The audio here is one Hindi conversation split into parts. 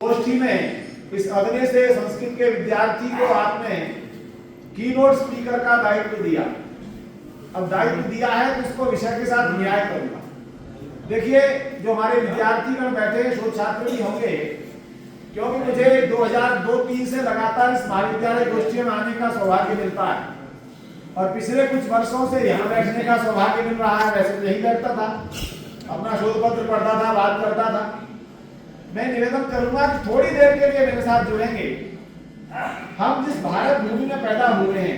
गोष्ठी में इस अगले से संस्कृत के विद्यार्थी को आपने कीनोट स्पीकर का दायित्व दिया। अब दायित्व दिया है तो इसको विषय के साथ न्याय करूंगा। देखिए, जो हमारे विद्यार्थीगण बैठे हैं, शोध छात्र भी होंगे, क्योंकि मुझे 2002-03 से लगातार इस महाविद्यालय गोष्ठी में आने का सौभाग्य मिलता है और पिछले कुछ वर्षों से यहाँ बैठने का सौभाग्य मिल रहा है। वैसे तो यही बैठता था, अपना शोध पत्र पढ़ता था, बात करता था। मैं निवेदन करूंगा कि थोड़ी देर के लिए मेरे साथ जुड़ेंगे। हम जिस भारत भूमि में पैदा हुए हैं,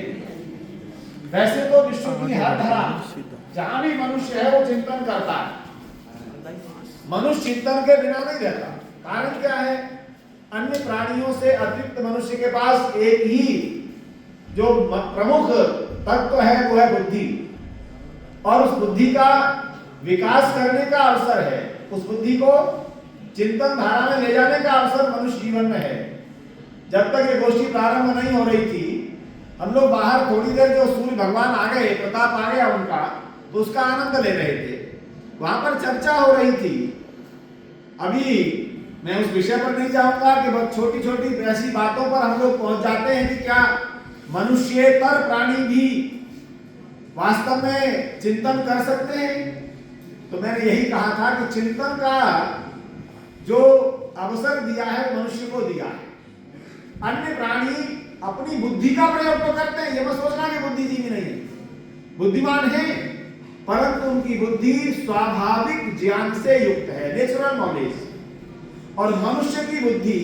वैसे तो विश्व की हर धरा जहां भी मनुष्य है वो चिंतन करता है। मनुष्य चिंतन के बिना नहीं रहता। कारण क्या है? अन्य प्राणियों से अतिरिक्त मनुष्य के पास एक ही जो प्रमुख तत्व है वो है बुद्धि, और उस बुद्धि का विकास करने का अवसर है। उस बुद्धि को चिंतन धारा में ले जाने का अवसर मनुष्य जीवन में है। जब तक ये गोष्ठी प्रारंभ नहीं हो रही थी, हम लोग बाहर थोड़ी देर, जो सूर्य भगवान आ गए, प्रताप आ गया उनका, तो उसका आनंद ले रहे थे। वहां पर चर्चा हो रही थी। अभी मैं उस विषय पर नहीं जाऊंगा कि बहुत छोटी छोटी ऐसी बातों पर हम लोग पहुंच जाते हैं कि क्या मनुष्येतर प्राणी भी वास्तव में चिंतन कर सकते हैं। तो मैंने यही कहा था कि चिंतन का जो अवसर दिया है मनुष्य को दिया है। अन्य प्राणी अपनी बुद्धि का प्रयोग तो करते हैं, ये मत सोचना कि बुद्धिजीवी नहीं है, बुद्धिमान है, परंतु उनकी बुद्धि स्वाभाविक ज्ञान से युक्त है, नेचुरल नॉलेज। और मनुष्य की बुद्धि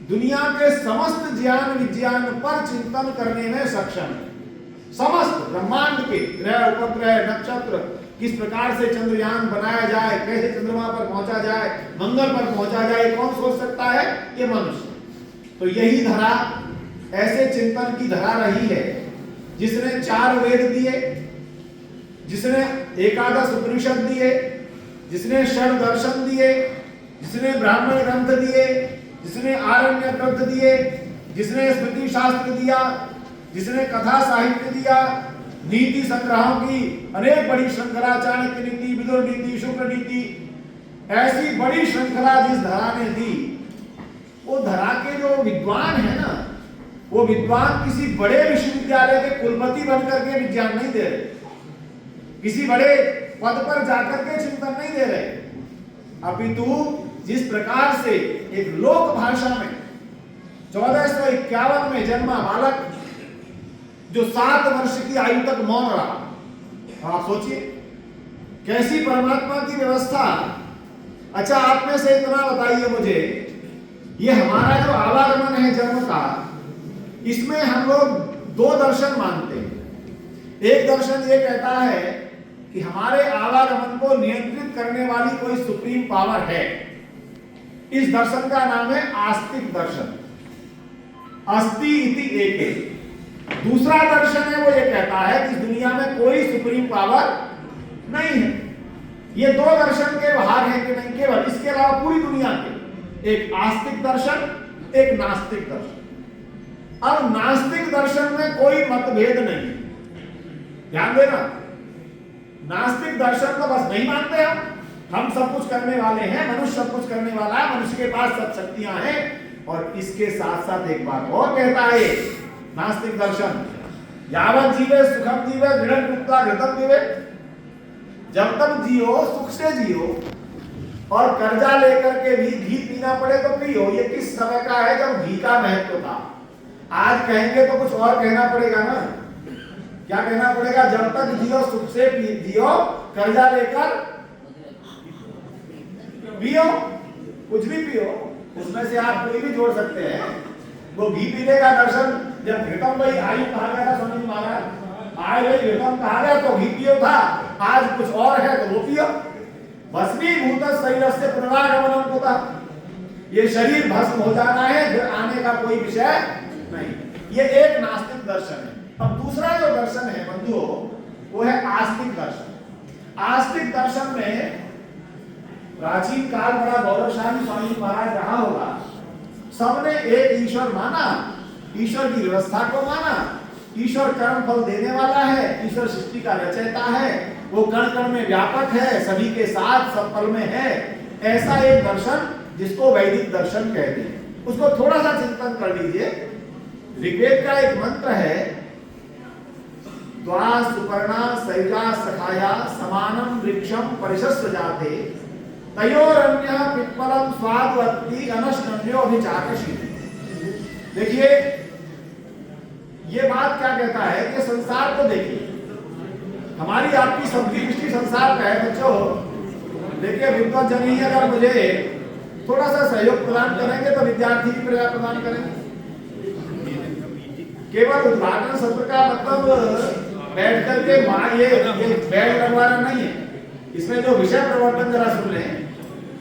दुनिया के समस्त ज्ञान विज्ञान पर चिंतन करने में सक्षम है। समस्त ब्रह्मांड के ग्रह, उपग्रह, नक्षत्र, किस प्रकार से चंद्रयान बनाया जाए, कैसे चंद्रमा पर पहुंचा जाए, मंगल पर पहुंचा जाए, कौन सोच सकता है? ये मनुष्य। तो यही धरा ऐसे चिंतन की धरा रही है, जिसने 4 वेद दिए, जिसने एकादश उपनिषद दिए, जिसने षड दर्शन दिए, जिसने ब्राह्मण ग्रंथ दिए, जिसने आरण्य ग्रंथ दिए, जिसने स्मृति शास्त्र दिया, जिसने कथा साहित्य दिया, नीति संग्रहों की अनेक बड़ी श्रृंखला, चाणक्य नीति, विदुर नीति, शुक्र नीति, ऐसी बड़ी श्रृंखला जिस धरा ने दी, वो धरा के जो विद्वान है ना, वो विद्वान किसी बड़े विश्वविद्यालय के कुलपति बनकर के विज्ञान नहीं दे रहे, किसी बड़े पद पर जाकर के चिंतन नहीं दे रहे, अपितु जिस प्रकार से एक लोक भाषा में 1451 में जन्मा बालक जो 7 वर्ष की आयु तक मौन रहा, आप सोचिए कैसी परमात्मा की व्यवस्था। अच्छा, आप में से इतना बताइए मुझे, ये हमारा जो आवागमन है जन्म का, इसमें हम लोग 2 दर्शन मानते हैं। एक दर्शन ये कहता है कि हमारे आवागमन को नियंत्रित करने वाली कोई सुप्रीम पावर है। इस दर्शन का नाम है आस्तिक दर्शन, अस्ति इति एके। दूसरा दर्शन है, वो ये कहता है कि दुनिया में कोई सुप्रीम पावर नहीं है। ये 2 दर्शन के भाग हैं कि नहीं, केवल इसके अलावा पूरी दुनिया के, एक आस्तिक दर्शन, एक नास्तिक दर्शन। अब नास्तिक दर्शन में कोई मतभेद नहीं, ध्यान देना। नास्तिक दर्शन तो बस नहीं मानते हम सब कुछ करने वाले हैं, मनुष्य सब कुछ करने वाला है, मनुष्य के पास सब शक्तियां हैं। और इसके साथ साथ एक बात और कहता है नास्तिक दर्शन, यावत जीवे सुखम जीवे दृढ़ कृत्वा घृतम जीवे। जब तक जियो सुख से जियो, और कर्जा लेकर के भी घी पीना पड़े तो पियो। ये किस समय का है जब घी का महत्व था। आज कहेंगे तो कुछ और कहना पड़ेगा ना। क्या कहना पड़ेगा? जब तक जियो सुख से जियो, कर्जा लेकर पियो, कुछ भी पियो, उसमें से आप कोई भी जोड़ सकते हैं। वो घी पीने का दर्शन जब घृतम भाई आयु कहा गया था, स्वामी महाराज आय भाई घृतम कहा गया तो घी पियो था, आज कुछ और है तो वो पियो। भस्मीभूत शरीर से पुनरागमनम होता, ये शरीर भस्म हो जाना है, फिर आने का कोई विषय नहीं। ये एक नास्तिक दर्शन है। अब दूसरा जो दर्शन है बंधुओं, वो है आस्तिक दर्शन। आस्तिक दर्शन में प्राचीन काल बड़ा गौरवशाली स्वामी महाराज रहा होगा। सबने एक ईश्वर माना, ईश्वर की व्यवस्था को माना, ईश्वर कर्म फल देने वाला है, ईश्वर सृष्टि का रचयिता है, वो कण कण में व्यापक है, सभी के साथ सब पल में है। ऐसा एक दर्शन जिसको वैदिक दर्शन कहते हैं, उसको थोड़ा सा चिंतन कर लीजिए। ऋग्वेद का एक मंत्र है, द्वा सुपर्णा सैजा सखाया समानम वृक्षम परिशस्व जाते तयोरन्य पिप्पलम स्वादवत्ति अनश्नन्यो अभिचाकशी। देखिए ये बात क्या कहता है कि संसार को देखिए, हमारी आपकी सबकी दृष्टि संसार का है बच्चों। देखिए विद्वत जन ही अगर मुझे थोड़ा सा सहयोग प्रदान करेंगे तो विद्यार्थी की प्रेरणा प्रदान करेंगे। केवल उद्घाटन सत्र का मतलब बैठ करके ये बैठ लगवाना नहीं है, इसमें जो विषय प्रवर्तन जरा सुन लें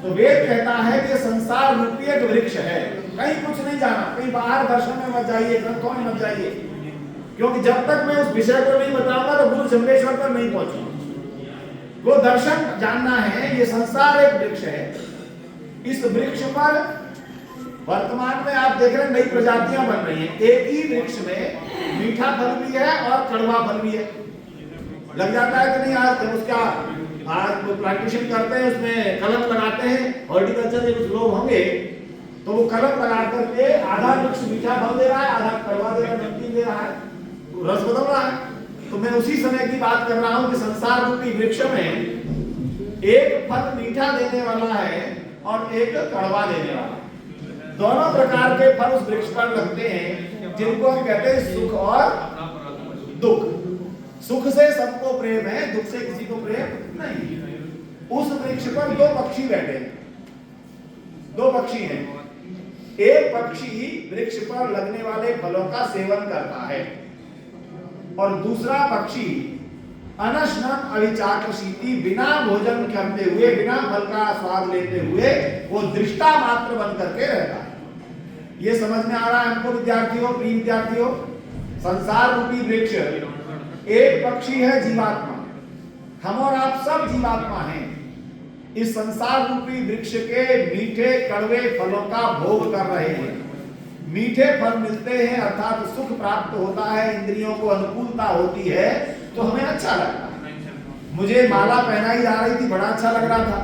तो वेद कहता है कि संसार रूपी एक वृक्ष है, कहीं कुछ नहीं जाना, कहीं बाहर दर्शन में मत जाइए, ग्रंथों में मत जाइए, क्योंकि जब तक मैं उस विषय को नहीं बताऊंगा तो गुरु जम्बेश्वर पर नहीं पहुंचूंगा। वो दर्शन जानना है, ये संसार एक वृक्ष है। इस वृक्ष पर वर्तमान में आप देख रहे हैं नई प्रजातियां बन रही हैं। एक ही वृक्ष में मीठा फल भी है और कड़वा फल भी है। लग जाता है कि नहीं, आज जब उसका आज वो प्लांटेशन करते हैं उसमें कलम लगाते हैं, हॉर्टिकल्चर के कुछ लोग होंगे तो वो कलम लगा करके आधा वृक्ष मीठा फल दे रहा है, आधा कड़वा दे रहा है, नमकीन दे रहा है, रस बदल रहा है। तो मैं उसी समय की बात कर रहा हूं कि संसार रूपी वृक्ष में एक फल मीठा देने वाला है और एक कड़वा देने वाला। दोनों प्रकार के फल उस वृक्ष पर लगते हैं, जिनको हम कहते हैं सुख और दुख। सुख से सबको प्रेम है, दुख से किसी को प्रेम नहीं। उस वृक्ष पर दो पक्षी बैठे हैं, दो पक्षी हैं। एक पक्षी वृक्ष पर लगने वाले फलों का सेवन करता है और दूसरा पक्षी अनशनम अविचाकशीति, बिना भोजन करते हुए, बिना फल का स्वाद लेते हुए वो दृष्टा मात्र बन करके रहता है। ये समझ में आ रहा है हमको विद्यार्थियों, प्रिय विद्यार्थियों? संसार रूपी वृक्ष एक पक्षी है जीवात्मा, हम और आप सब जीवात्मा हैं। इस संसार रूपी वृक्ष के मीठे कड़वे फलों का भोग कर रहे हैं। मीठे फल मिलते हैं अर्थात सुख प्राप्त होता है, इंद्रियों को अनुकूलता होती है तो हमें अच्छा लगता है। मुझे माला पहनाई जा रही थी, बड़ा अच्छा लग रहा था,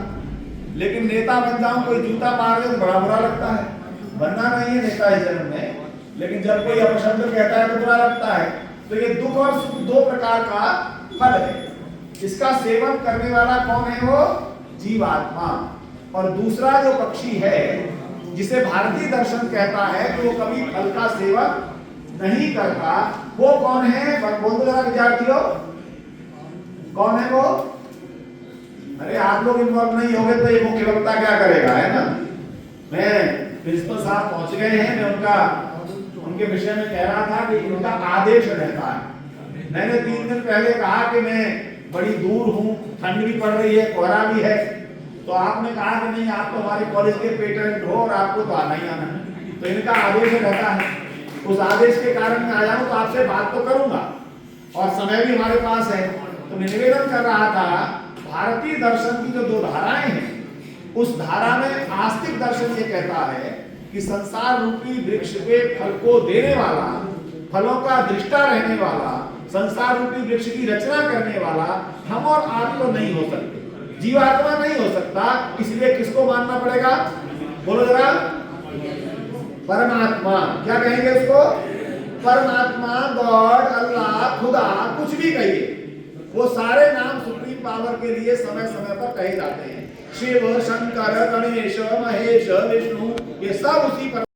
लेकिन नेता बन जाऊं, कोई जूता मार दे तो बड़ा बुरा लगता है। बनना नहीं है नेता इस जन्म में, लेकिन जब कोई अपशब्द कहता है तो बुरा लगता है। तो ये दुख और सुख दो प्रकार का फल है। इसका सेवन करने वाला कौन है? वो जीवात्मा। और दूसरा जो पक्षी है जिसे भारतीय दर्शन कहता है कि वो कभी फल का सेवन नहीं करता, वो कौन है? बोल दो जरा विद्यार्थियों, कौन है वो? अरे आप लोग इन्वॉल्व नहीं होंगे तो ये मुख्य वक्ता क्या करेगा, है ना? मैं प्रिंसिपल साहब पहुंच गए हैं, मैं उनके विषय में कह रहा था कि उनका आदेश रहता है। मैंने 3 दिन पहले कहा कि मैं बड़ी दूर हूँ, ठंड भी पड़ रही है, कोहरा भी है, तो आपने कहा कि नहीं आप तो हमारे कॉलेज के पेटेंट हो और आपको तो आना ही आना है। तो इनका आदेश रहता है, उस आदेश के कारण मैं आया हूँ, तो आपसे बात तो करूंगा और समय भी हमारे पास है। तो मैं निवेदन कर रहा था, भारतीय दर्शन की जो 2 धाराएं हैं, उस धारा में आस्तिक दर्शन ये कहता है कि संसार रूपी वृक्ष के फल को देने वाला, फलों का दृष्टा रहने वाला, संसार रूपी वृक्ष की रचना करने वाला हम और आप तो नहीं हो सकते, जीवात्मा नहीं हो सकता। इसलिए किसको मानना पड़ेगा? बोलो जरा, परमात्मा। क्या कहेंगे उसको? परमात्मा, गॉड, अल्लाह, खुदा, कुछ भी कहिए, वो सारे नाम सुप्रीम पावर के लिए समय समय पर कहे जाते हैं। शिव, शंकर, गणेश, महेश, विष्णु, ये सब उसी पर